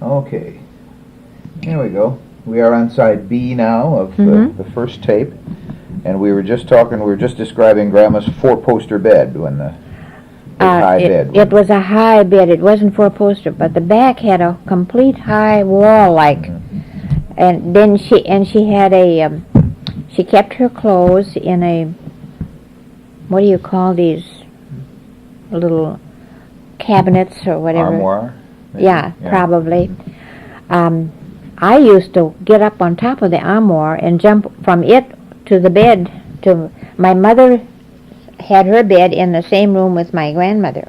Okay. Here we go. We are on side B now of the first tape. And we were just describing Grandma's four-poster bed when the high bed. It was a high bed. It wasn't four-poster, but the back had a complete high wall, and then she had she kept her clothes in a, what do you call these little cabinets or whatever? Armoire? Yeah, probably. I used to get up on top of the armoire and jump from it to the bed. My mother had her bed in the same room with my grandmother.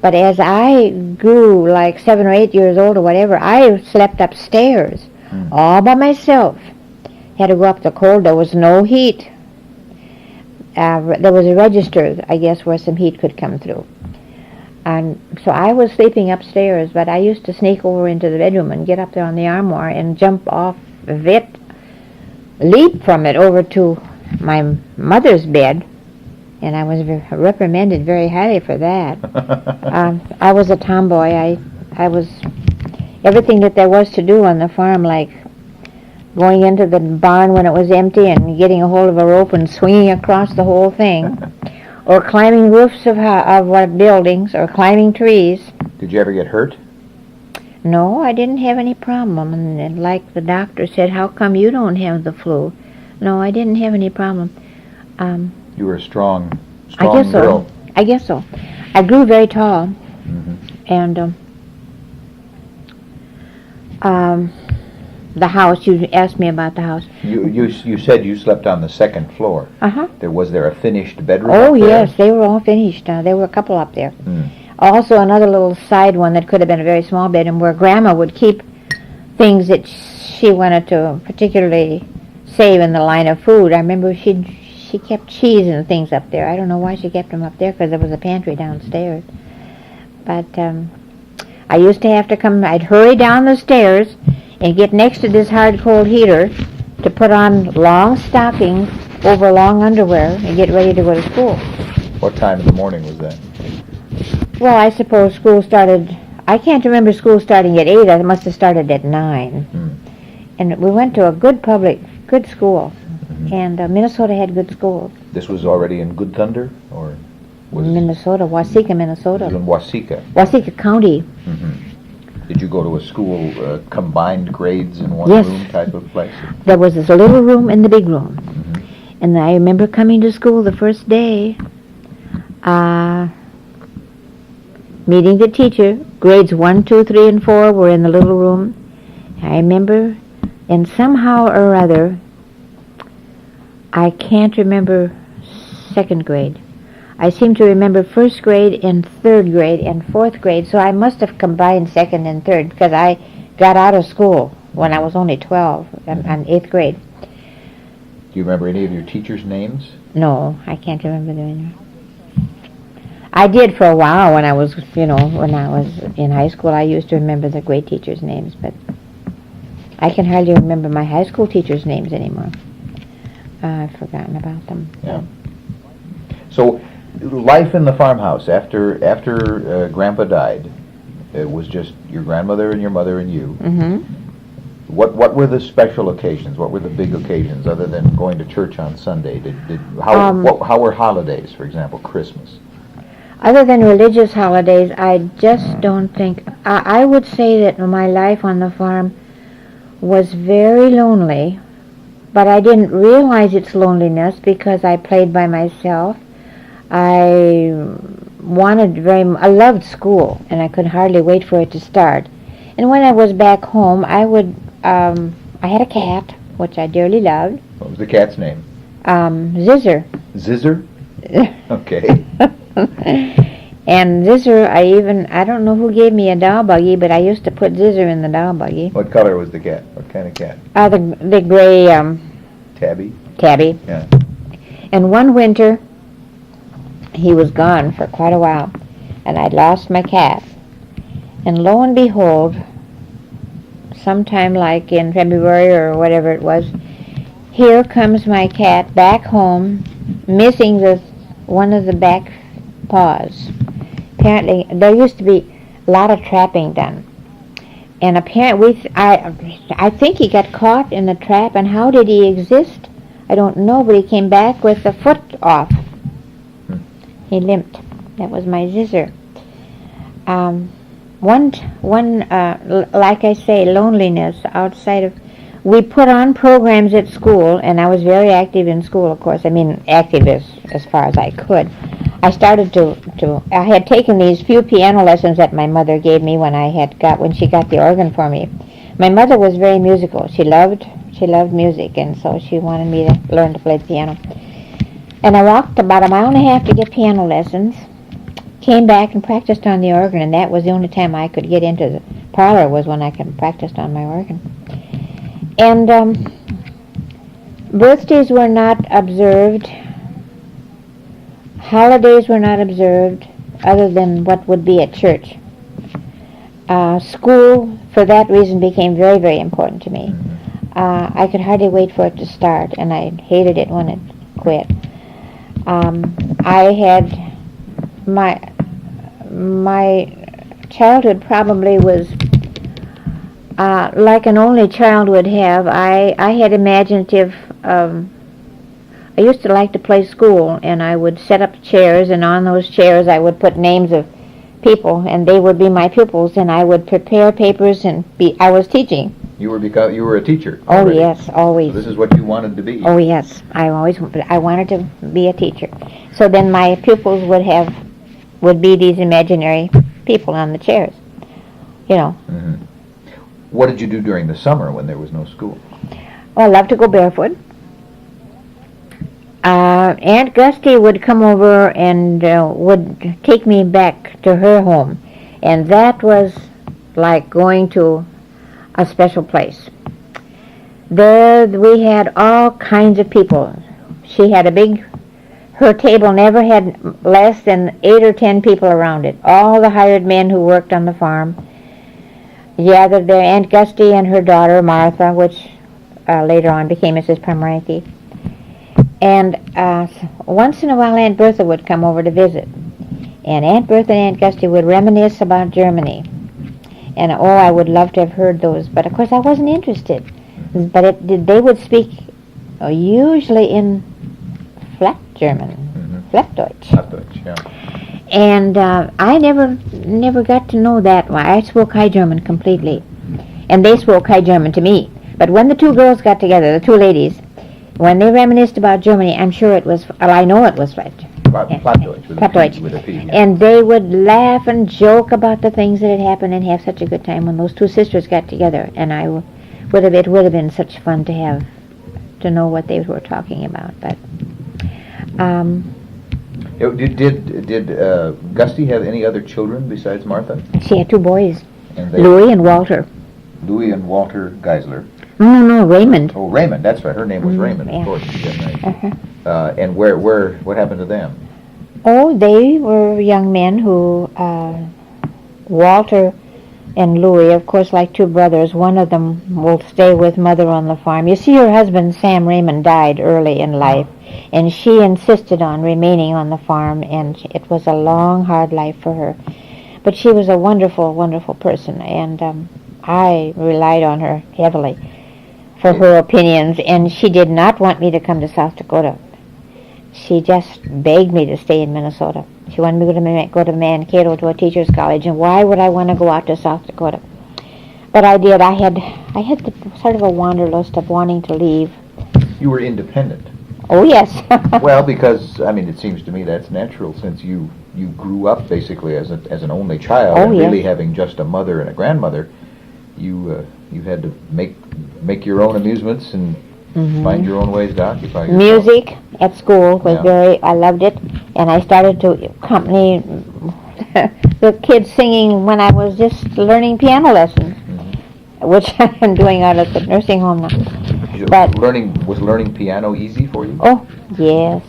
But as I grew like 7 or 8 years old or whatever, I slept upstairs all by myself. Had to go up the cold. There was no heat. There was a register, I guess, where some heat could come through. And so I was sleeping upstairs, but I used to sneak over into the bedroom and get up there on the armoire and jump off of it, leap from it over to my mother's bed, and I was reprimanded very highly for that. I was a tomboy. I was everything that there was to do on the farm, like going into the barn when it was empty and getting a hold of a rope and swinging across the whole thing, or climbing roofs of buildings, or climbing trees. Did you ever get hurt? No, I didn't have any problem. And like the doctor said, how come you don't have the flu? No, I didn't have any problem. You were a strong I guess girl. So. I guess so. I grew very tall, and the house. You asked me about the house. You said you slept on the second floor. Was there a finished bedroom? Oh up there? Yes, they were all finished. There were a couple up there. Also, another little side one that could have been a very small bedroom where Grandma would keep things that she wanted to particularly save in the line of food. I remember she kept cheese and things up there. I don't know why she kept them up there, because there was a pantry downstairs. But I used to have to come. I'd hurry down the stairs and get next to this hard cold heater to put on long stockings over long underwear and get ready to go to school. What time in the morning was that? Well, I suppose school started, I can't remember school starting at 8. It must have started at 9. And we went to a good school. And Minnesota had good schools. This was already in Good Thunder? Or was Minnesota, Waseca, Minnesota. It was in Waseca? Waseca County. Did you go to a school, combined grades in one room type of place? There was this little room and the big room. And I remember coming to school the first day, meeting the teacher. Grades 1, 2, 3, and 4 were in the little room. I remember, and somehow or other, I can't remember second grade. I seem to remember first grade and third grade and fourth grade, so I must have combined second and third, because I got out of school when I was only 12, in 8th grade. Do you remember any of your teachers' names? No, I can't remember their names. I did for a while when I was in high school. I used to remember the great teachers' names, but I can hardly remember my high school teachers' names anymore. I've forgotten about them. Yeah. So, life in the farmhouse after Grandpa died, it was just your grandmother and your mother and you. What were the special occasions? What were the big occasions other than going to church on Sunday? How were holidays, for example, Christmas? Other than religious holidays, I just don't think... I would say that my life on the farm was very lonely, but I didn't realize its loneliness because I played by myself. I loved school, and I could hardly wait for it to start. And when I was back home, I had a cat, which I dearly loved. What was the cat's name? Zizzer. Zizzer? Okay. And Zizzer, I don't know who gave me a dog buggy, but I used to put Zizzer in the dog buggy. What color was the cat? What kind of cat? The gray, Tabby? Tabby. Yeah. And one winter, he was gone for quite a while, and I'd lost my cat. And lo and behold, sometime like in February or whatever it was, here comes my cat back home, missing one of the back paws. Apparently, there used to be a lot of trapping done. And apparently, I think he got caught in the trap, and how did he exist? I don't know, but he came back with the foot off. He limped. That was my zizzer. Like I say, loneliness outside of... We put on programs at school, and I was very active in school, of course. I mean, active as far as I could. I started I had taken these few piano lessons that my mother gave me when she got the organ for me. My mother was very musical. She loved music, and so she wanted me to learn to play the piano. And I walked about a mile and a half to get piano lessons, came back and practiced on the organ, and that was the only time I could get into the parlor was when I could practice on my organ. And birthdays were not observed. Holidays were not observed other than what would be at church. School, for that reason, became very, very important to me. I could hardly wait for it to start, and I hated it when it quit. I had my childhood probably was like an only child would have. I had imaginative... I used to like to play school, and I would set up chairs, and on those chairs I would put names of people, and they would be my pupils, and I would prepare papers, and I was teaching. You were a teacher already. Oh, yes, always. So this is what you wanted to be. Oh, yes. I wanted to be a teacher. So then my pupils would be these imaginary people on the chairs, you know. Mm-hmm. What did you do during the summer when there was no school? Well, I loved to go barefoot. Aunt Gusty would come over and would take me back to her home, and that was like going to a special place. There we had all kinds of people. She had her table never had less than 8 or 10 people around it. All the hired men who worked on the farm gathered there. Aunt Gusty and her daughter Martha, which later on became Mrs. Pomeranke. And once in a while Aunt Bertha would come over to visit. And Aunt Bertha and Aunt Gusty would reminisce about Germany. And I would love to have heard those. But of course I wasn't interested. But they would speak usually in flat German, Flatdeutsch. Flatdeutsch, yeah. And I never got to know that. Well, I spoke High German completely. And they spoke High German to me. But when the two girls got together, the two ladies, when they reminisced about Germany, I'm sure it was, I know it was Flatdeutsch with a P. Yeah. And they would laugh and joke about the things that had happened and have such a good time when those two sisters got together. And it would have been such fun to know what they were talking about. But did Gusty have any other children besides Martha? She had two boys, and Louis and Walter. Louis and Walter Geisler. No, Raymond. Oh, Raymond. That's right. Her name was Raymond, yeah. Of course. Right. And what happened to them? Oh, they were young men who, Walter and Louis, of course, like two brothers, one of them will stay with Mother on the farm. You see, her husband, Sam Raymond, died early in life, and she insisted on remaining on the farm, and it was a long, hard life for her. But she was a wonderful, wonderful person, and I relied on her heavily for her opinions, and she did not want me to come to South Dakota. She just begged me to stay in Minnesota. She wanted me to go to Mankato to a teacher's college, and why would I want to go out to South Dakota? But I did. I had the, sort of a wanderlust of wanting to leave. You were independent. Oh, yes. Well, because, I mean, it seems to me that's natural since you grew up basically as an only child, and yes. Really having just a mother and a grandmother, you had to make your own amusements and find your own ways to occupy yourself. Music at school was I loved it, and I started to accompany the kids singing when I was just learning piano lessons, which I'm doing out at the nursing home now. But was learning piano easy for you? Oh, yes.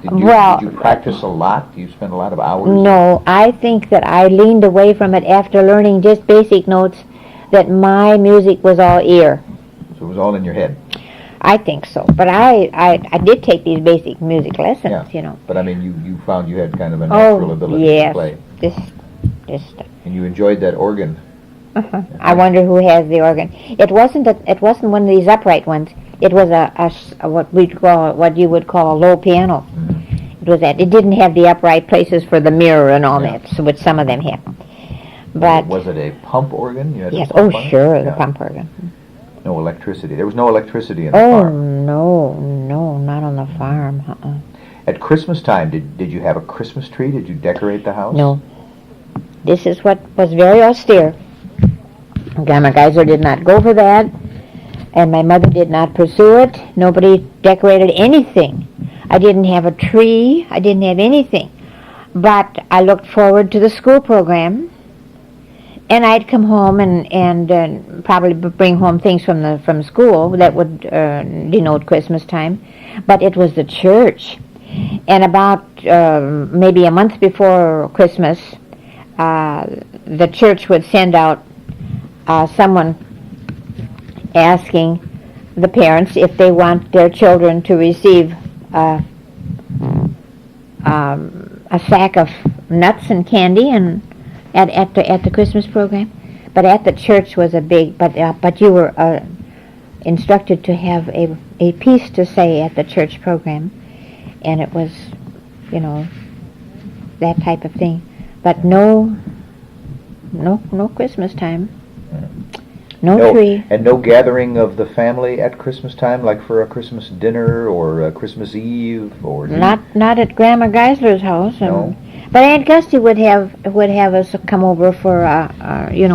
Did you practice a lot? Do you spend a lot of hours? No, I think that I leaned away from it after learning just basic notes, that my music was all ear. So it was all in your head? I think so. But I did take these basic music lessons, you know. But I mean, you found you had kind of a natural ability to play. Just. And you enjoyed that organ. I wonder who has the organ. It wasn't one of these upright ones. It was what you would call a low piano. It was that. It didn't have the upright places for the mirror and all that, so which some of them have. But was it a pump organ? You had yes, a pump sure, the pump organ. No electricity. There was no electricity in the Oh farm. no, not on the farm. At Christmas time, did you have a Christmas tree? Did you decorate the house? No. This is what was very austere. Grandma Geisler did not go for that, and my mother did not pursue it. Nobody decorated anything. I didn't have a tree. I didn't have anything. But I looked forward to the school program, and I'd come home and probably bring home things from school that would denote Christmas time. But it was the church. And about maybe a month before Christmas, the church would send out someone asking the parents if they want their children to receive a sack of nuts and candy and at the Christmas program. But at the church was a big. But you were instructed to have a piece to say at the church program, and it was, that type of thing. But no Christmas time. No tree. And no gathering of the family at Christmas time, like for a Christmas dinner or a Christmas Eve, or not at Grandma Geisler's house. No. But Aunt Gusty would have us come over for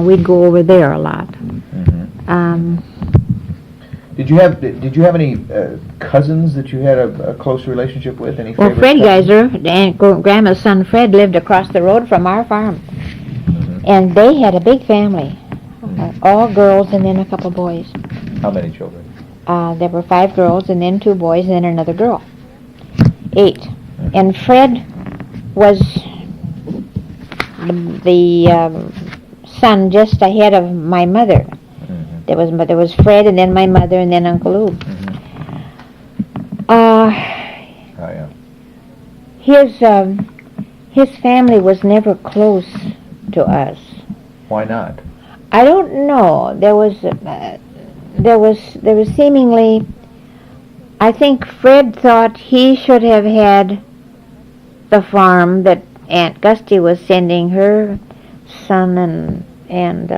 we'd go over there a lot. Mm-hmm. Did you have any cousins that you had a close relationship with? Any favorite Fred cousins? Geisler, Aunt Grandma's son Fred, lived across the road from our farm, and they had a big family. All girls and then a couple boys. How many children? There were 5 girls and then 2 boys and then another girl. 8. And Fred was the son just ahead of my mother. There was Fred and then my mother and then Uncle Lou. His family was never close to us. Why not? I don't know. There was seemingly. I think Fred thought he should have had the farm that Aunt Gusty was sending her son and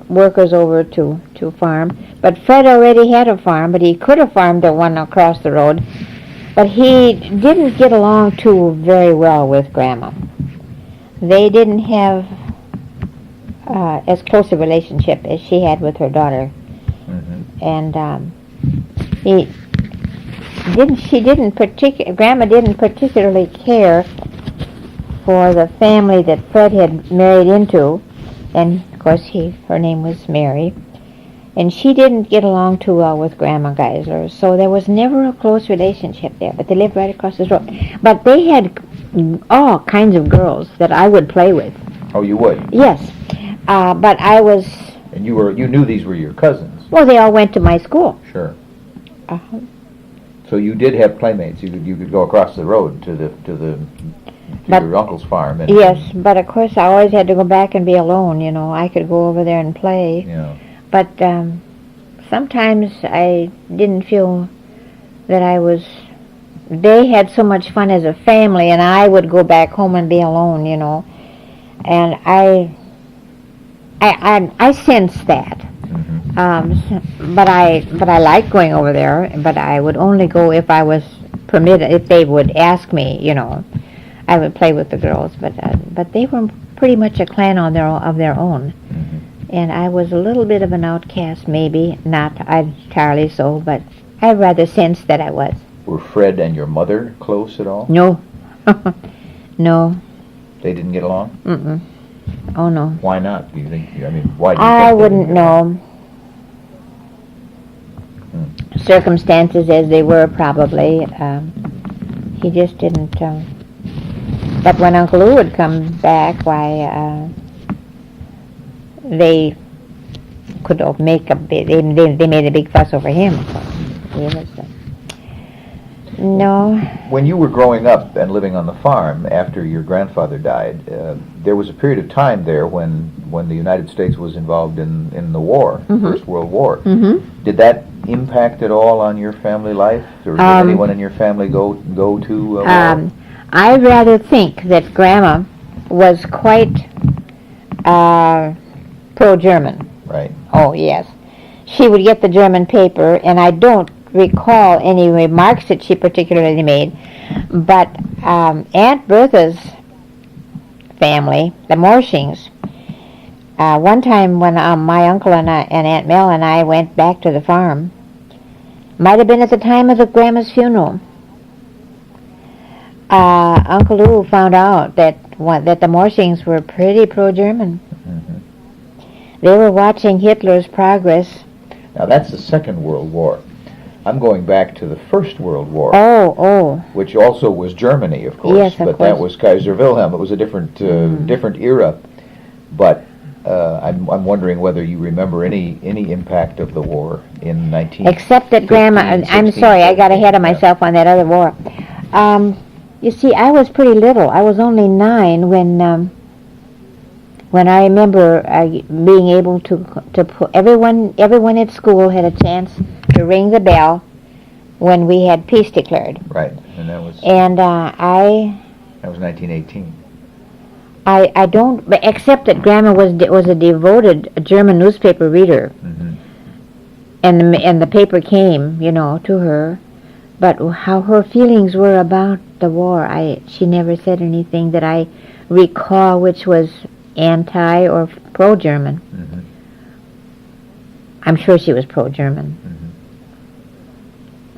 workers over to farm. But Fred already had a farm, but he could have farmed the one across the road. But he didn't get along too very well with Grandma. They didn't have as close a relationship as she had with her daughter, and Grandma didn't particularly care for the family that Fred had married into, and of course her name was Mary, and she didn't get along too well with Grandma Geisler, so there was never a close relationship there. But they lived right across the road. But they had all kinds of girls that I would play with. Oh, you would? Yes. But I was... And you knew these were your cousins? Well, they all went to my school. Sure. So you did have playmates. You could go across the road to your uncle's farm. Yes, but of course I always had to go back and be alone, I could go over there and play. Yeah. But sometimes I didn't feel that I was... They had so much fun as a family, and I would go back home and be alone, And I sensed that. But I liked going over there, but I would only go if I was permitted, if they would ask me, I would play with the girls, but they were pretty much a clan of their own. And I was a little bit of an outcast, maybe, not entirely so, but I rather sensed that I was. Were Fred and your mother close at all? No. No. They didn't get along? Mm-mm. Oh, no. Why not? Do you think? Why do you think I they wouldn't didn't get along? know. Circumstances as they were, probably. He just didn't. But when Uncle Lou would come back, why, they could make they made a big fuss over him. He was No. When you were growing up and living on the farm after your grandfather died, there was a period of time there when the United States was involved in the war, First World War. Did that impact at all on your family life, or did anyone in your family go to war? I rather think that Grandma was quite pro-German. Right. Oh, yes. She would get the German paper, and I don't recall any remarks that she particularly made, but Aunt Bertha's family, the Morshings, one time when my uncle and Aunt Mel and I went back to the farm, might have been at the time of the Grandma's funeral, Uncle Lou found out that the Morshings were pretty pro-German. They were watching Hitler's progress. Now that's the Second World War. I'm going back to the First World War. Oh. Which also was Germany, of course. Yes, of but course. That was Kaiser Wilhelm. It was a different era. But I'm wondering whether you remember any impact of the war in 19. Except that Grandma, I'm sorry, I got ahead of myself on that other war. You see, I was pretty little. I was only 9 when I remember being able to put everyone at school had a chance to ring the bell when we had peace declared. Right, and that was. And that was 1918. I don't, except that Grandma was a devoted German newspaper reader, and the paper came, to her. But how her feelings were about the war, she never said anything that I recall which was anti or pro-German. I'm sure she was pro-German.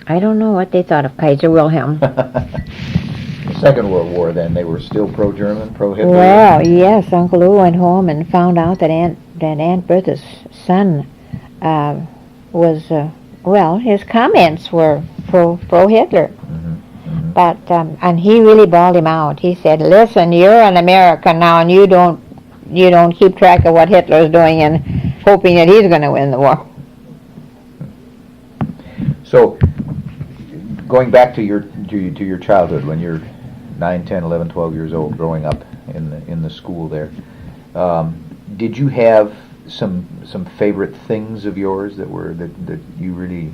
I don't know what they thought of Kaiser Wilhelm. The Second World War, then, they were still pro-German, pro-Hitler? Well, yes, Uncle Lou went home and found out that Aunt Bertha's son was, his comments were pro-Hitler. But, and he really bawled him out. He said, listen, you're an American now, and you don't keep track of what Hitler's doing and hoping that he's going to win the war. So, going back to your childhood, when you're 9, 10, 11, 12 years old, growing up in the school there, did you have some favorite things of yours that you really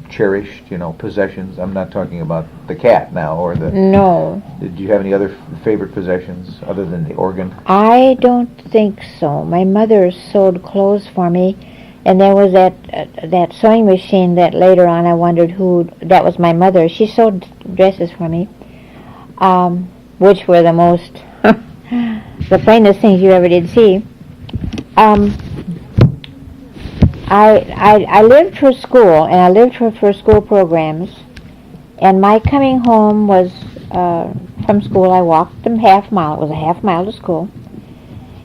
cherished, possessions? I'm not talking about the cat now, or the... No. Did you have any other favorite possessions other than the organ? I don't think so. My mother sewed clothes for me, and there was that sewing machine that later on I wondered that was my mother. She sewed dresses for me, which were the most, the plainest things you ever did see. I lived for school, and I lived for school programs, and my coming home was from school. I walked them half mile. It was a half mile to school.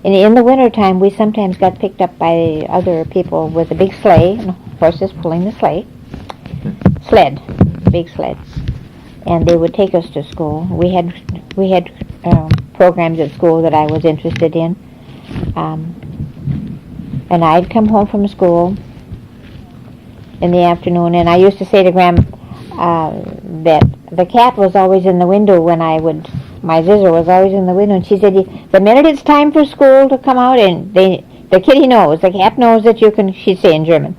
And in the wintertime, we sometimes got picked up by other people with a big sleigh, and horses pulling the sled, big sled, and they would take us to school. We had programs at school that I was interested in. And I'd come home from school in the afternoon, and I used to say to Grandma that the cat was always in the window my zizzer was always in the window, and she said, the minute it's time for school to come out, and the kitty knows, the cat knows that you can, she'd say in German,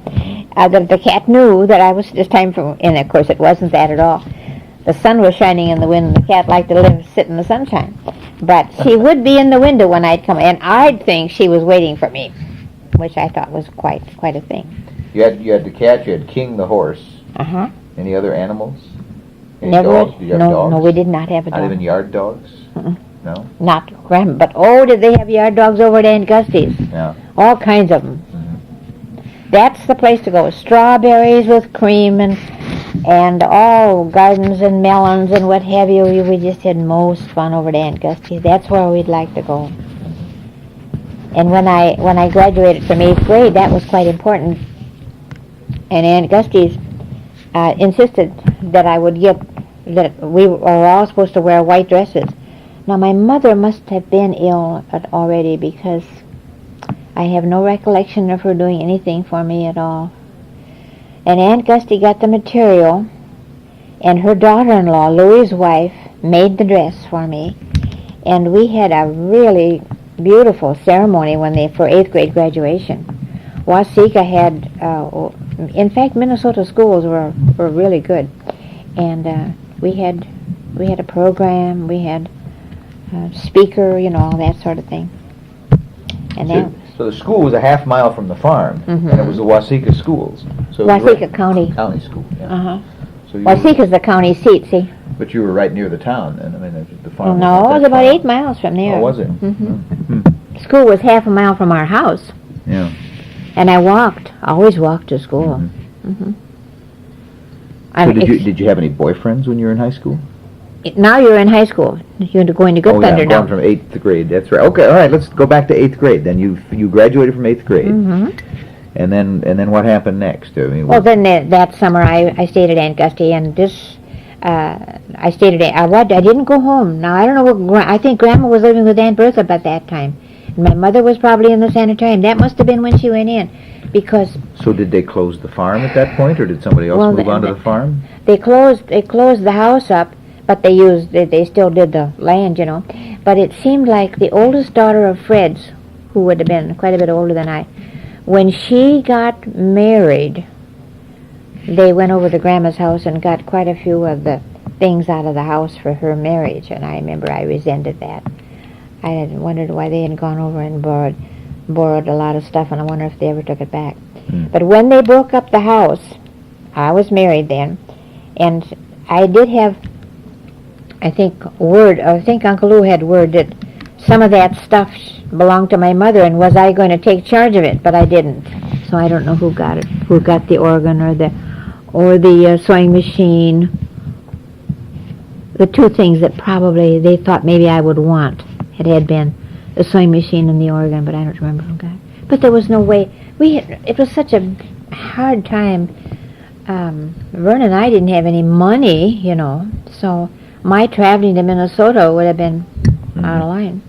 that the cat knew that it's time for, and of course it wasn't that at all. The sun was shining in the window, and the cat liked to sit in the sunshine. But she would be in the window when I'd come, and I'd think she was waiting for me, which I thought was quite a thing. You had the cat. You had King the horse. Any other animals? Any dogs? Did you have dogs? No, we did not have a dog. Not even yard dogs? No. Not Grandma, but did they have yard dogs over at Aunt Gusty's? Yeah. All kinds of them. That's the place to go. Strawberries with cream and all gardens and melons and what have you. We just had most fun over at Aunt Gusty's. That's where we'd like to go. And when I graduated from 8th grade, that was quite important. And Aunt Gusty's insisted that that we were all supposed to wear white dresses. Now, my mother must have been ill already, because I have no recollection of her doing anything for me at all. And Aunt Gusty got the material, And her daughter-in-law, Louie's wife, made the dress for me. And we had a really beautiful ceremony for 8th grade graduation. Waseca had, in fact, Minnesota schools were really good. And we had a program, we had a speaker, all that sort of thing. And so the school was a half mile from the farm, and it was the Waseca schools. So Waseca County. County school, yeah. Uh-huh. So Waseca's the county seat, see? But you were right near the town, and I mean, the farm. No, it was about 8 miles from there. Oh, was it? School was half a mile from our house. Yeah. And I always walked to school. So did you have any boyfriends when you were in high school? Now you're in high school. You're going to Good Thunder now. I'm going from 8th grade. That's right. Okay, all right. Let's go back to 8th grade. Then you graduated from 8th grade. And then what happened next? I mean, then that summer I stayed at Aunt Gusty, and I stayed at I didn't go home. Now I don't know I think Grandma was living with Aunt Bertha by that time. And my mother was probably in the sanitarium. That must have been when she went in, because. So did they close the farm at that point, or did somebody else move onto the farm? They closed the house up, but they still did the land, But it seemed like the oldest daughter of Fred's, who would have been quite a bit older than I, when she got married, they went over to Grandma's house and got quite a few of the things out of the house for her marriage, and I remember I resented that. I had wondered why they hadn't gone over and borrowed a lot of stuff, and I wonder if they ever took it back. But when they broke up the house, I was married then, and I did have, I think Uncle Lou had word that some of that stuff belonged to my mother, and was I going to take charge of it, but I didn't. So I don't know who got it, who got the organ or the sewing machine. The two things that probably they thought maybe I would want had been the sewing machine and the organ, but I don't remember who got it. But there was no way. It was such a hard time. Vern and I didn't have any money, so my traveling to Minnesota would have been out of line.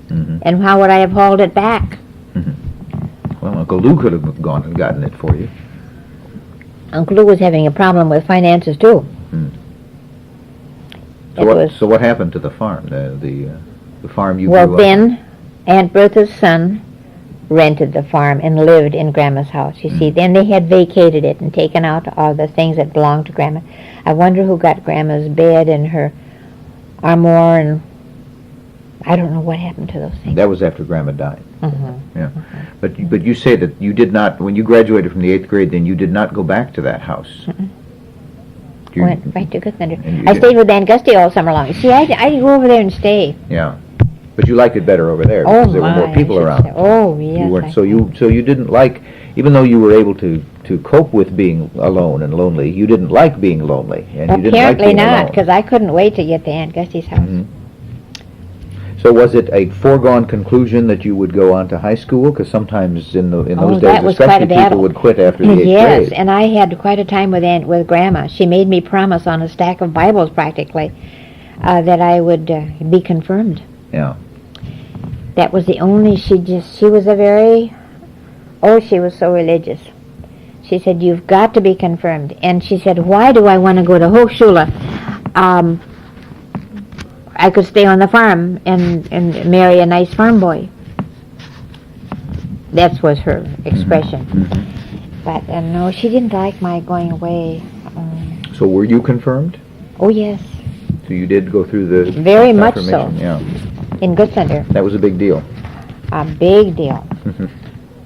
And how would I have hauled it back? Well, Uncle Lou could have gone and gotten it for you. Uncle Lou was having a problem with finances, too. So what happened to the farm, the farm you grew Well, up then Aunt Bertha's son rented the farm and lived in Grandma's house. You see, then they had vacated it and taken out all the things that belonged to Grandma. I wonder who got Grandma's bed and her armoire, and I don't know what happened to those things. That was after Grandma died. Yeah. But you say that you did not, when you graduated from the 8th grade, then you did not go back to that house. Went right to Good Thunder. I stayed with Aunt Gusty all summer long. See, I'd go over there and stay. Yeah. But you liked it better over there because there were more people around. Oh, yes. So you didn't like, even though you were able to cope with being alone and lonely, you didn't like being lonely. And you didn't like being not, alone. because I couldn't wait to get to Aunt Gusty's house. So was it a foregone conclusion that you would go on to high school? Because sometimes in those days, especially, people would quit after the 8th grade. Yes, and I had quite a time with Grandma. She made me promise on a stack of Bibles, practically, that I would be confirmed. Yeah. That was the only, she was she was so religious. She said, you've got to be confirmed. And she said, why do I want to go to Hochschule? I could stay on the farm and marry a nice farm boy. That was her expression. But no, she didn't like my going away. So were you confirmed? Oh, yes. So you did go through the Very much so. Yeah. In Good Thunder. That was a big deal. A big deal.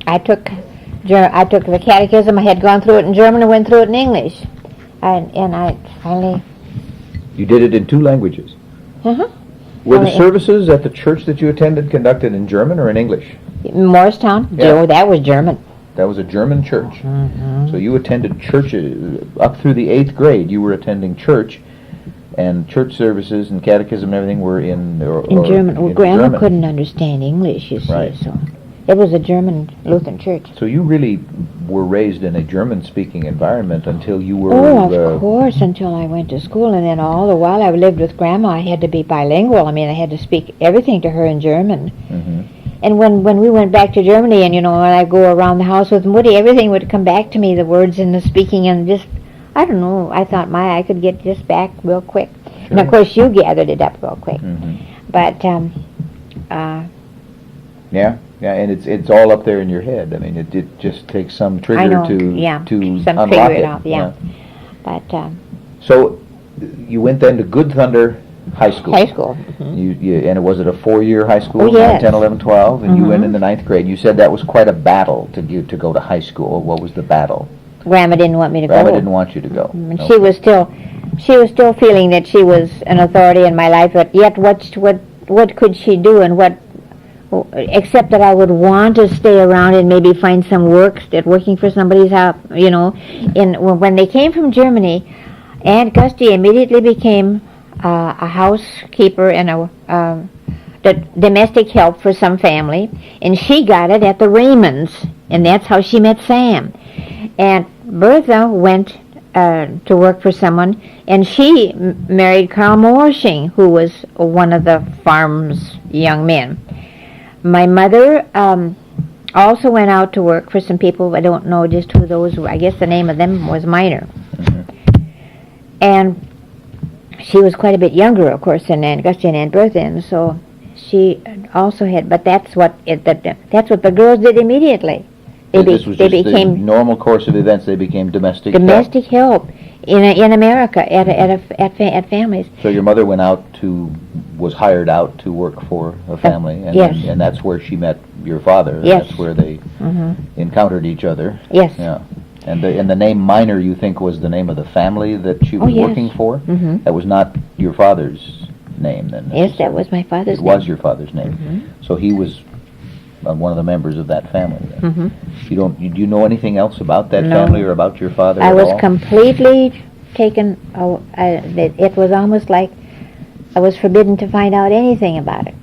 I took the catechism. I had gone through it in German and went through it in English. And I finally... You did it in 2 languages? Were the services at the church that you attended conducted in German or in English? Morristown? Yeah. Oh, that was German. That was a German church. So you attended church up through the 8th grade. You were attending church, and church services and catechism and everything were in German. Well, Grandma couldn't understand English, you see. Right. So it was a German Lutheran church. So you really were raised in a German-speaking environment until you were... Oh, of course, until I went to school. And then all the while I lived with Grandma, I had to be bilingual. I mean, I had to speak everything to her in German. And when we went back to Germany, and, when I'd go around the house with Woody, everything would come back to me, the words and the speaking, and just, I don't know. I thought I could get this back real quick. Sure. And of course, you gathered it up real quick. But yeah, and it's all up there in your head. I mean, it just takes some trigger I know, to some unlock figure it. it out. Yeah. But So you went then to Good Thunder High School. high school. And was it a 4-year high school? Oh, yes. 9, 10, 11, 12, and you went in the 9th grade. You said that was quite a battle to go to high school. What was the battle? Grandma didn't want me to Grandma go. didn't want you to go. And Okay. she was still feeling that she was an authority in my life, but yet what could she do, and what, except that I would want to stay around and maybe find some working for somebody's house, when they came from Germany, Aunt Gusty immediately became a housekeeper and the domestic help for some family, and she got it at the Raymonds, and that's how she met Sam. And Bertha went to work for someone, and she married Carl Morshing, who was one of the farm's young men. My mother also went out to work for some people. I don't know just who those were. I guess the name of them was Minor. And she was quite a bit younger, of course, than Aunt Gusty and Aunt Bertha, and so she also had. But that's what the girls did immediately. This was just the normal course of events. They became domestic help in America at families. So your mother was hired out to work for a family, and yes. and that's where she met your father. And yes. That's where they encountered each other. Yes. Yeah. And the name Minor, you think, was the name of the family that she was working for? Mm-hmm. That was not your father's name, then? Yes, that was my father's name. It was your father's name. So he was one of the members of that family, then. Do you know anything else about that family or about your father I at was all? completely taken. It was almost like I was forbidden to find out anything about it.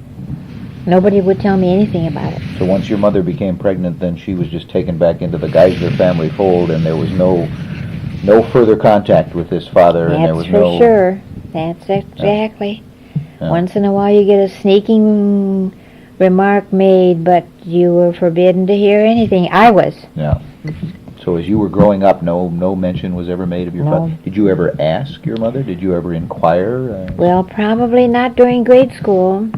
Nobody would tell me anything about it. So once your mother became pregnant, then she was just taken back into the Geisler family fold, and there was no further contact with this father. That's and there was for sure. That's exactly. Yeah. Once in a while you get a sneaking remark made, but you were forbidden to hear anything. I was. Yeah. So as you were growing up, no mention was ever made of your father? Did you ever ask your mother? Did you ever inquire? Well, probably not during grade school.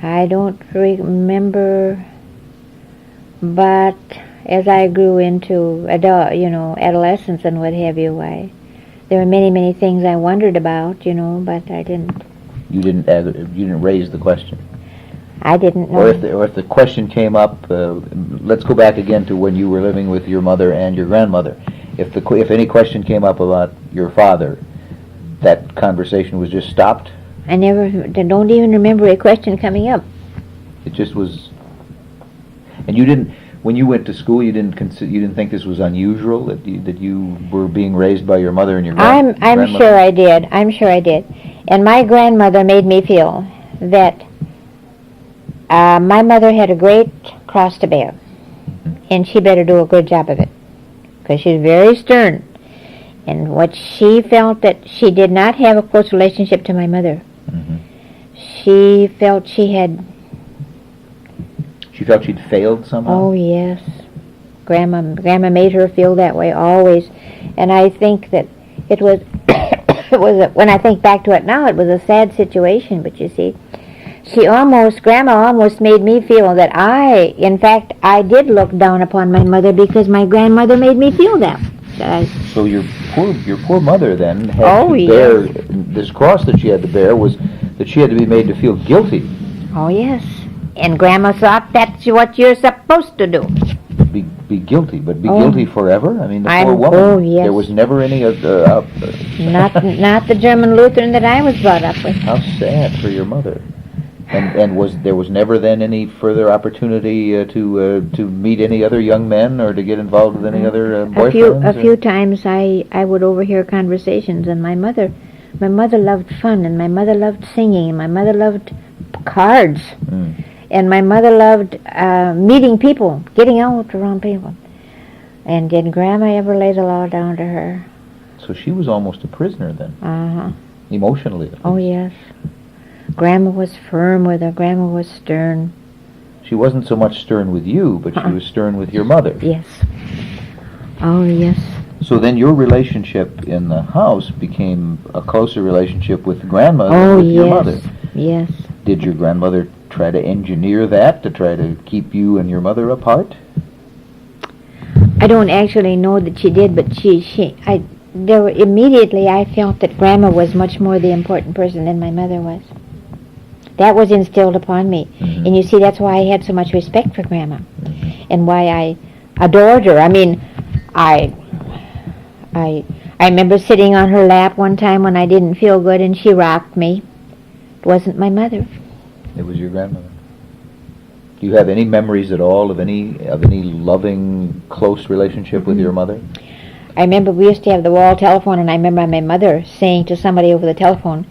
I don't remember, but as I grew into adolescence and what have you, there were many things I wondered about, but I didn't. You didn't raise the question. I didn't know. Or if the question came up, let's go back again to when you were living with your mother and your grandmother. If any question came up about your father, that conversation was just stopped. I don't even remember a question coming up. It just was. And you didn't. When you went to school, you didn't think this was unusual that you were being raised by your mother and your grandmother? I'm sure I did. I'm sure I did. And my grandmother made me feel that my mother had a great cross to bear, and she better do a good job of it, because she's very stern. And what she felt that she did not have a close relationship to my mother. She felt she had. She felt she'd failed somehow? Oh, yes. Grandma made her feel that way always. And I think that it was, when I think back to it now, it was a sad situation, but you see, Grandma almost made me feel that in fact, I did look down upon my mother because my grandmother made me feel that. So your poor mother then had to bear this cross that she had to bear was that she had to be made to feel guilty. Oh, yes. And Grandma thought that's what you're supposed to do. Be guilty, but be guilty forever? I mean, the poor woman. Oh, yes. There was never any... Not the German Lutheran that I was brought up with. How sad for your mother. And there was never then any further opportunity to meet any other young men or to get involved with any other boyfriends? A few times I would overhear conversations, and my mother loved fun, and my mother loved singing, and my mother loved cards. And my mother loved meeting people, getting out around people. And did Grandma ever lay the law down to her? So she was almost a prisoner then. Emotionally. At least. Oh, yes. Grandma was firm with her. Grandma was stern. She wasn't so much stern with you, but she was stern with your mother. Yes. Oh, yes. So then your relationship in the house became a closer relationship with grandmother Oh, than with your yes. mother. Yes. Did your grandmother try to engineer that to try to keep you and your mother apart? I don't actually know that she did, but immediately I felt that Grandma was much more the important person than my mother was. That was instilled upon me. Mm-hmm. And you see, that's why I had so much respect for Grandma. Mm-hmm. And why I adored her. I mean, I remember sitting on her lap one time when I didn't feel good and she rocked me. It wasn't my mother. It was your grandmother. Do you have any memories at all of any loving, close relationship with your mother? I remember we used to have the wall telephone, and I remember my mother saying to somebody over the telephone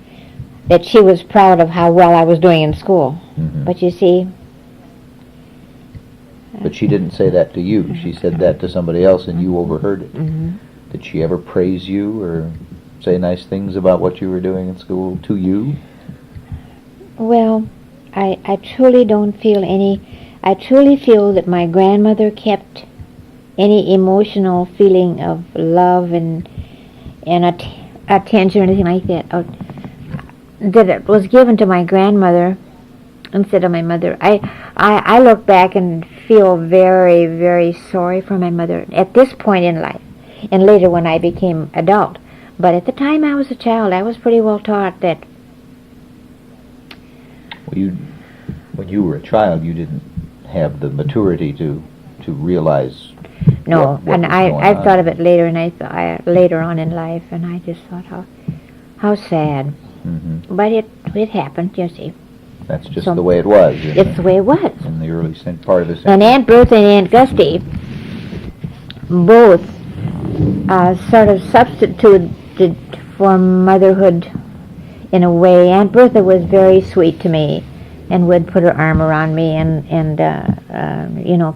that she was proud of how well I was doing in school. Mm-hmm. But you see... But she didn't say that to you. She said that to somebody else, and you overheard it. Mm-hmm. Did she ever praise you or say nice things about what you were doing in school to you? Well, I truly don't feel any... I truly feel that my grandmother kept any emotional feeling of love and attention or anything like that, that it was given to my grandmother instead of my mother. I look back and feel very, very sorry for my mother at this point in life, and later when I became adult. But at the time I was a child, I was pretty well taught that... When you were a child, you didn't have the maturity to realize. No, what and was I going on. thought of it later, and later on in life, and I just thought how sad. Mm-hmm. But it happened, you see. That's just the way it was. It's the way it was. In the early part of the century. And Aunt Bertha and Aunt Gusty both sort of substituted for motherhood in a way. Aunt Bertha was very sweet to me and would put her arm around me and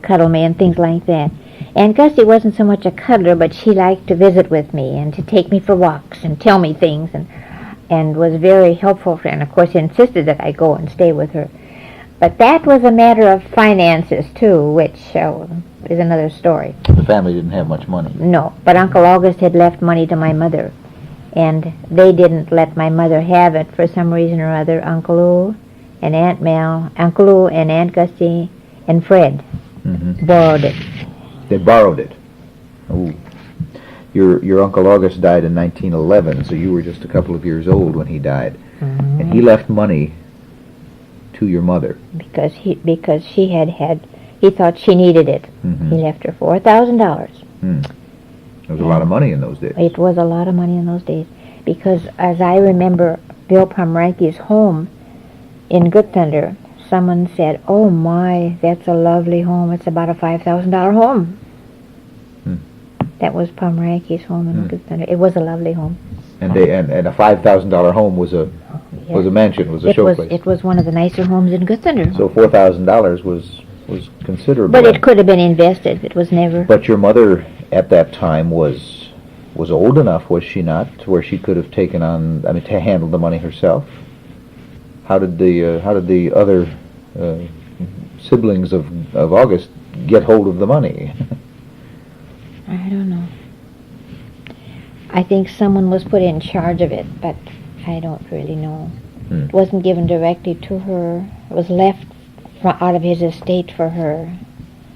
cuddle me and things like that. Aunt Gusty wasn't so much a cuddler, but she liked to visit with me and to take me for walks and tell me things and was very helpful, and of course insisted that I go and stay with her. But that was a matter of finances too, which is another story. The family didn't have much money. No, but Uncle August had left money to my mother, and they didn't let my mother have it for some reason or other. Uncle Lou and Aunt Mel, Uncle Lou and Aunt Gusty and Fred borrowed it. They borrowed it. Oh. Your Uncle August died in 1911, so you were just a couple of years old when he died. Mm-hmm. And he left money to your mother. Because he thought she needed it. Mm-hmm. He left her $4,000. There was a lot of money in those days. It was a lot of money in those days. Because as I remember Bill Pomeranke's home in Good Thunder, someone said, "Oh my, that's a lovely home. It's about a $5,000 home." That was Pomeranke's home in Good Thunder. It was a lovely home. And a $5,000 home was a mansion, was a showplace. It was one of the nicer homes in Good Thunder. So $4,000 was considerable. But it could have been invested. It was never. But your mother at that time was old enough, was she not, to where she could have taken on, to handle the money herself? How did the other siblings of August get hold of the money? I don't know. I think someone was put in charge of it, but I don't really know. It wasn't given directly to her. It was left out of his estate for her.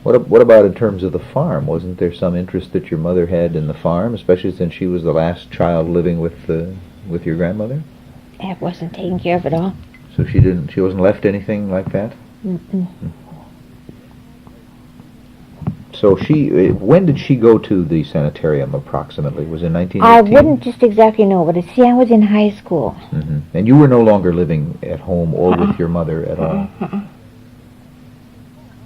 What about in terms of the farm? Wasn't there some interest that your mother had in the farm, especially since she was the last child living with your grandmother? That wasn't taken care of at all. So she wasn't left anything like that? Mm-mm. So when did she go to the sanitarium approximately? Was it 1918? I wouldn't just exactly know, but see, I was in high school. Mm-hmm. And you were no longer living at home or with your mother at all?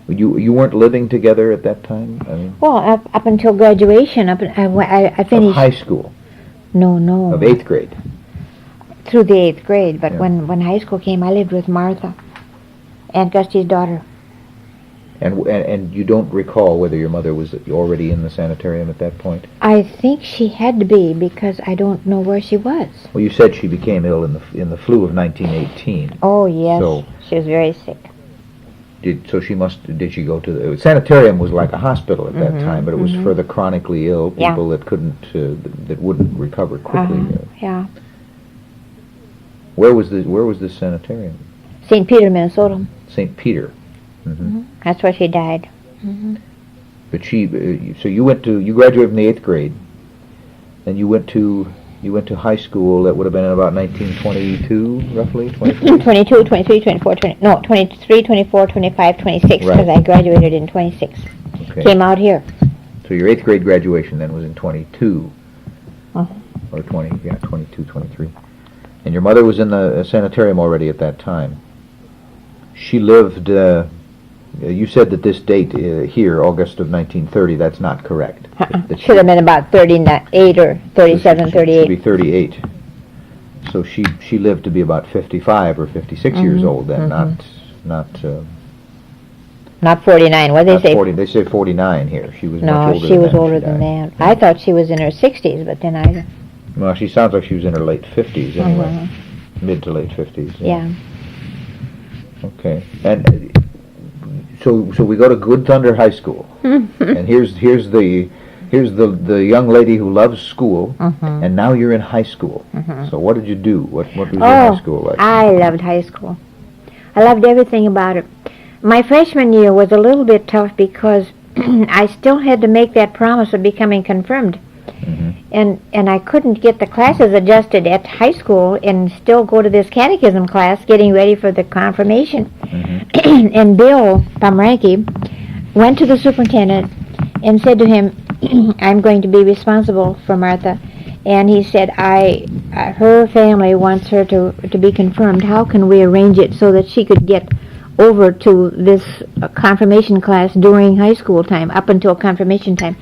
You weren't living together at that time? Well, up until graduation, I finished... Of high school? No. Of 8th grade? Through the 8th grade, but Yeah. when high school came, I lived with Martha, Aunt Gusty's daughter. And you don't recall whether your mother was already in the sanitarium at that point? I think she had to be, because I don't know where she was. Well, you said she became ill in the flu of 1918. Oh, yes. So- She was very sick. Did she go to the sanitarium? Was like a hospital at that time, but it was for the chronically ill people that couldn't, that wouldn't recover quickly. Yeah. Where was this sanitarium? St. Peter, Minnesota. St. Peter. That's where she died. But so you graduated from the 8th grade, and you went to high school. That would have been in about 1922, roughly, 23? 22, 23, 24, 23, 24, 25, 26, because I graduated in 26. Okay. Came out here. So your 8th grade graduation then was in 22. Or 22, 23. And your mother was in the sanitarium already at that time. She lived, you said that this date here, August of 1930, that's not correct. Should have been about 38 or 37, 38. Should be 38. So she lived to be about 55 or 56 years old then, not 49. What did they say? 40, they say 49 here. She was much older she was than older she than died. that. I thought she was in her 60s, but then Well, she sounds like she was in her late 50s anyway. Mid to late 50s. Yeah. Okay. And so we go to Good Thunder High School. And here's the young lady who loves school, and now you're in high school. So what did you do? What was your high school like? I loved high school. I loved everything about it. My freshman year was a little bit tough because I still had to make that promise of becoming confirmed. And I couldn't get the classes adjusted at high school and still go to this catechism class getting ready for the confirmation. And Bill Pomeranke went to the superintendent and said to him, I'm going to be responsible for Martha. And he said, her family wants her to be confirmed. How can we arrange it so that she could get over to this confirmation class during high school time, up until confirmation time?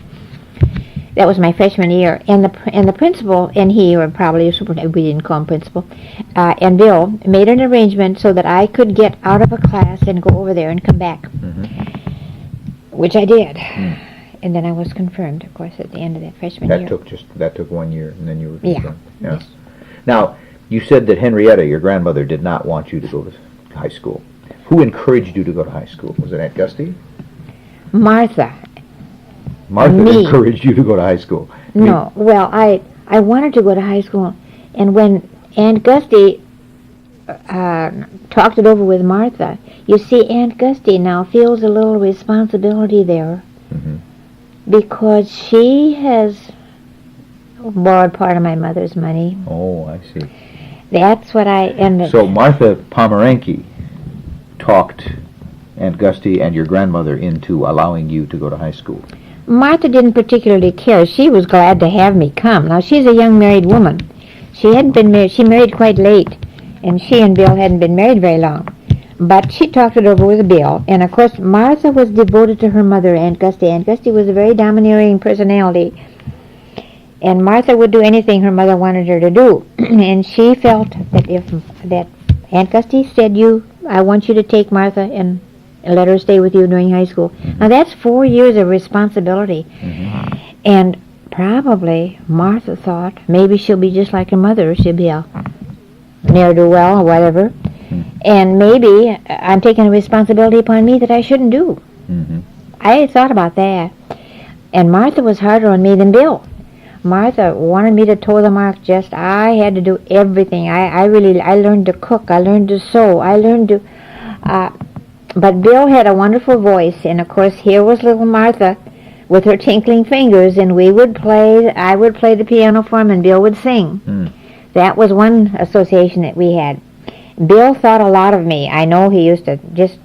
That was my freshman year, and the principal and he, or probably a superintendent, we didn't call him principal, and Bill made an arrangement so that I could get out of a class and go over there and come back, which I did, and then I was confirmed, of course, at the end of that freshman year. That took 1 year, and then you were confirmed. Yeah. Yes. Now, you said that Henrietta, your grandmother, did not want you to go to high school. Who encouraged you to go to high school? Was it Aunt Gusty? Martha encouraged you to go to high school. No, well, I wanted to go to high school, and when Aunt Gusty talked it over with Martha, you see, Aunt Gusty now feels a little responsibility there because she has borrowed part of my mother's money. Oh, I see. That's what So Martha Pomeranke talked Aunt Gusty and your grandmother into allowing you to go to high school. Martha didn't particularly care. She was glad to have me come. Now, she's a young married woman. She hadn't been married. She married quite late, and she and Bill hadn't been married very long. But she talked it over with Bill, and of course, Martha was devoted to her mother, Aunt Gusty. Aunt Gusty was a very domineering personality, and Martha would do anything her mother wanted her to do. And she felt that Aunt Gusty said, I want you to take Martha and let her stay with you during high school. Now that's 4 years of responsibility. And probably Martha thought maybe she'll be just like her mother. She'll be a ne'er-do-well or whatever. And maybe I'm taking a responsibility upon me that I shouldn't do. I thought about that. And Martha was harder on me than Bill. Martha wanted me to toe the mark. I had to do everything. I learned to cook. I learned to sew. I learned to... But Bill had a wonderful voice, and of course here was little Martha with her tinkling fingers, and I would play the piano for him, and Bill would sing. That was one association that we had. Bill thought a lot of me. I know he used to just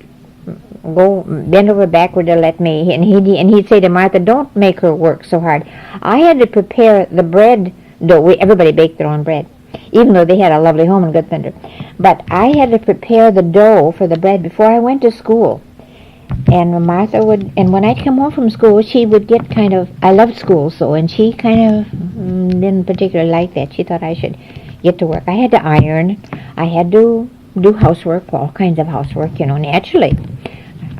go bend over backward to let me, and he'd say to Martha, don't make her work so hard. I had to prepare the bread dough. Everybody baked their own bread, even though they had a lovely home in Good Thunder. But I had to prepare the dough for the bread before I went to school. And Martha would, and when I'd come home from school, she would get I loved school and she kind of didn't particularly like that. She thought I should get to work. I had to iron. I had to do housework, all kinds of housework, naturally.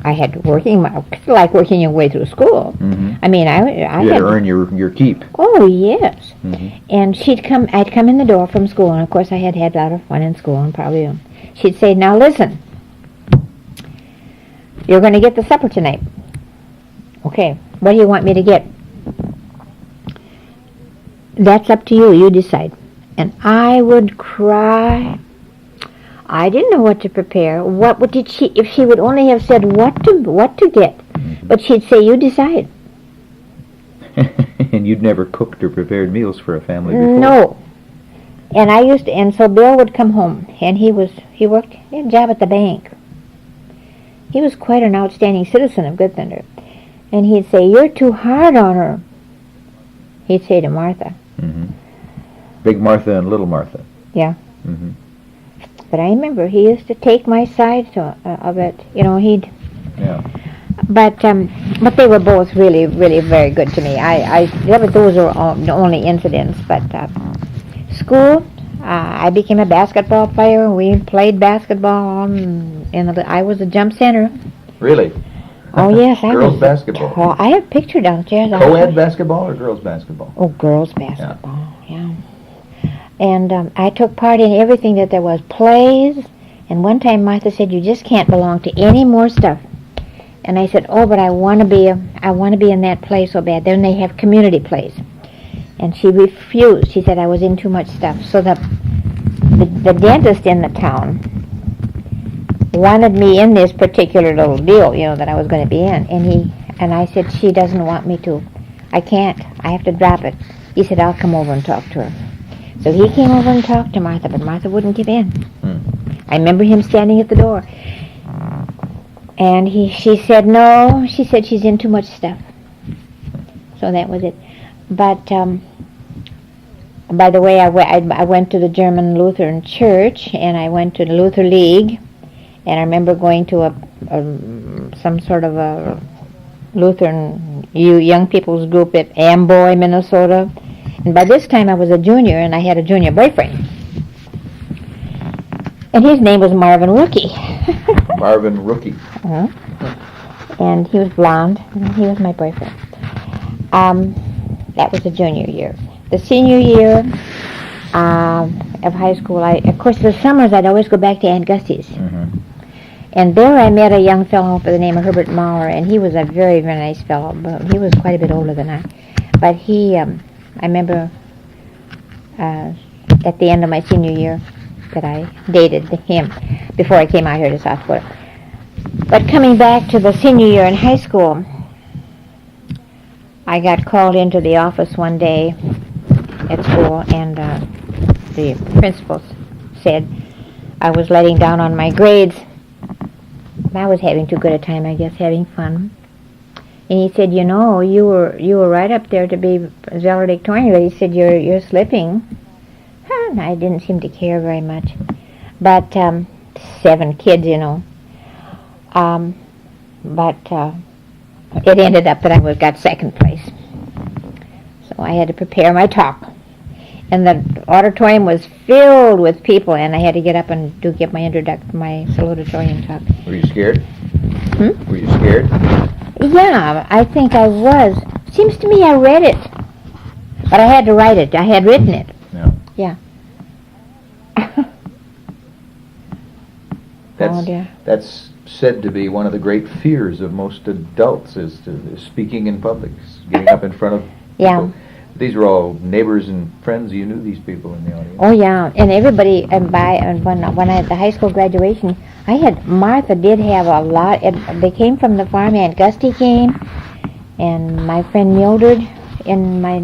I had to working your way through school. I mean, I you had to earn your keep. Oh, yes. And I'd come in the door from school, and of course I had a lot of fun in school, and probably she'd say, now listen, You're going to get the supper tonight. Okay, what do you want me to get? That's up to you. You decide. And I would cry. I didn't know what to prepare. Did she? If she would only have said what to get, but she'd say, "You decide." And you'd never cooked or prepared meals for a family before. No. And so Bill would come home, and he worked a job at the bank. He was quite an outstanding citizen of Good Thunder. And he'd say, "You're too hard on her." He'd say to Martha. Mm-hmm. Big Martha and Little Martha. Yeah. Mm-hmm. But I remember he used to take my side of it. Yeah. But they were both really, really very good to me. Those were the only incidents. But school, I became a basketball player. We played basketball, I was a jump center. Really? Oh yes, I was. Girls basketball. I have a picture downstairs. Co-ed basketball or girls basketball? Oh, girls basketball. Yeah. And I took part in everything that there was, plays. And one time Martha said, "You just can't belong to any more stuff." And I said, "Oh, but I want to be in that play so bad." Then they have community plays. And she refused. She said I was in too much stuff. So the dentist in the town wanted me in this particular little deal, that I was going to be in. And I said, "She doesn't want me to. I can't. I have to drop it." He said, "I'll come over and talk to her." So he came over and talked to Martha, but Martha wouldn't give in. I remember him standing at the door. And she said, "No." She said she's in too much stuff. So that was it. But, by the way, I went to the German Lutheran Church, and I went to the Luther League, and I remember going to some sort of a Lutheran young people's group at Amboy, Minnesota. And by this time I was a junior, and I had a junior boyfriend. And his name was Marvin Rookie. Marvin Rookie. Uh-huh. And he was blonde, and he was my boyfriend. That was the junior year. The senior year of high school, of course, the summers I'd always go back to Aunt Gussie's. Mm-hmm. And there I met a young fellow by the name of Herbert Maurer, and he was a very, very nice fellow. But he was quite a bit older than I. But he, I remember at the end of my senior year that I dated him before I came out here to South Florida. But coming back to the senior year in high school, I got called into the office one day at school, and the principal said I was letting down on my grades. I was having too good a time, I guess, having fun. And he said, "You were right up there to be valedictorian, but he said you're slipping." And I didn't seem to care very much. But 7 kids, But it ended up that I got second place. So I had to prepare my talk. And the auditorium was filled with people, and I had to get up and give my salutatorian talk. Were you scared? Were you scared? Yeah, I think I was. Seems to me I read it. But I had to write it. I had written it. Yeah. Yeah. That's said to be one of the great fears of most adults is speaking in public, getting up in front of people. Yeah. These were all neighbors and friends. You knew these people in the audience. Oh yeah, and everybody. When I had the high school graduation, Martha did have a lot. They came from the farm. Aunt Gusty came, and my friend Mildred, and my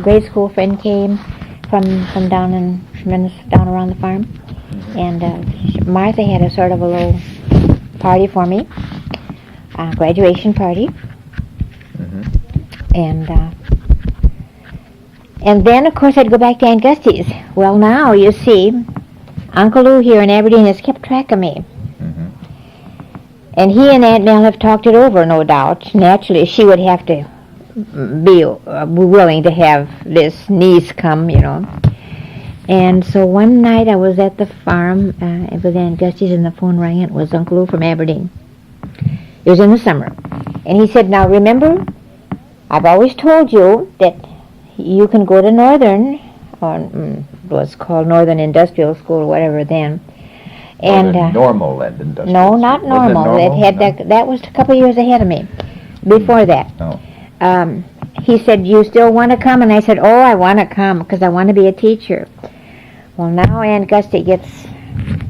grade school friend came from down around the farm. Mm-hmm. And Martha had a sort of a little party for me, graduation party. Mm-hmm. And then, of course, I'd go back to Aunt Gusty's. Well, now, you see, Uncle Lou here in Aberdeen has kept track of me. Mm-hmm. And he and Aunt Mel have talked it over, no doubt. Naturally, she would have to be willing to have this niece come, And so one night I was at the farm with Aunt Gusty's, and the phone rang. It was Uncle Lou from Aberdeen. It was in the summer. And he said, "Now, remember, I've always told you that you can go to Northern, or it was called Northern Industrial School or whatever then, And normal and industrial. no, not Was it normal. It had No? that was a couple of years ahead of me. Before that, Oh. He said, "You still want to come?" And I said, "Oh, I want to come because I want to be a teacher." Well, now Aunt Gusty gets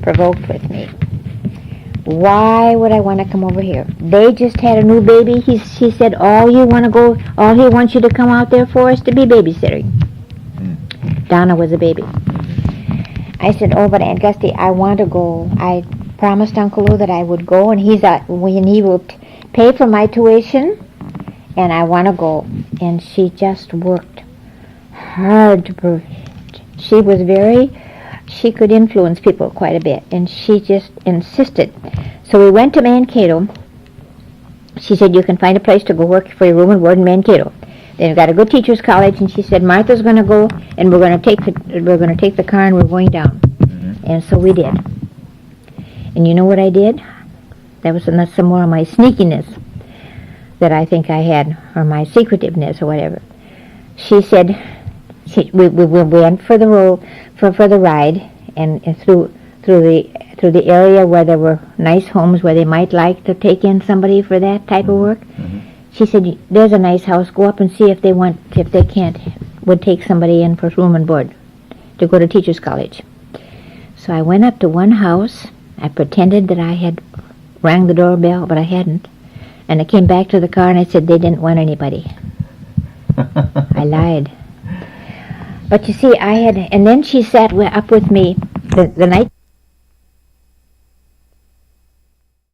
provoked with me. Why would I want to come over here? They just had a new baby. She said, all he wants you to come out there for is to be babysitting. Donna was a baby. I said, oh, but Aunt Gusty, I want to go. I promised Uncle Lou that I would go, and he will pay for my tuition, and I want to go. And she just worked hard to prove. She could influence people quite a bit, and she just insisted. So we went to Mankato. She said, you can find a place to go work for your room and board in Mankato. They've got a good teacher's college, and she said, Martha's going to go, and we're going to take the car, and we're going down. Mm-hmm. And so we did. And you know what I did? That was some more of my sneakiness that I think I had, or my secretiveness, or whatever. She said, we went for the ride, and through the area where there were nice homes where they might like to take in somebody for that type of work. Mm-hmm. She said, there's a nice house, go up and see if they would take somebody in for room and board to go to teacher's college. So I went up to one house. I pretended that I had rang the doorbell, but I hadn't. And I came back to the car and I said they didn't want anybody. I lied. But you see, and then she sat up with me the night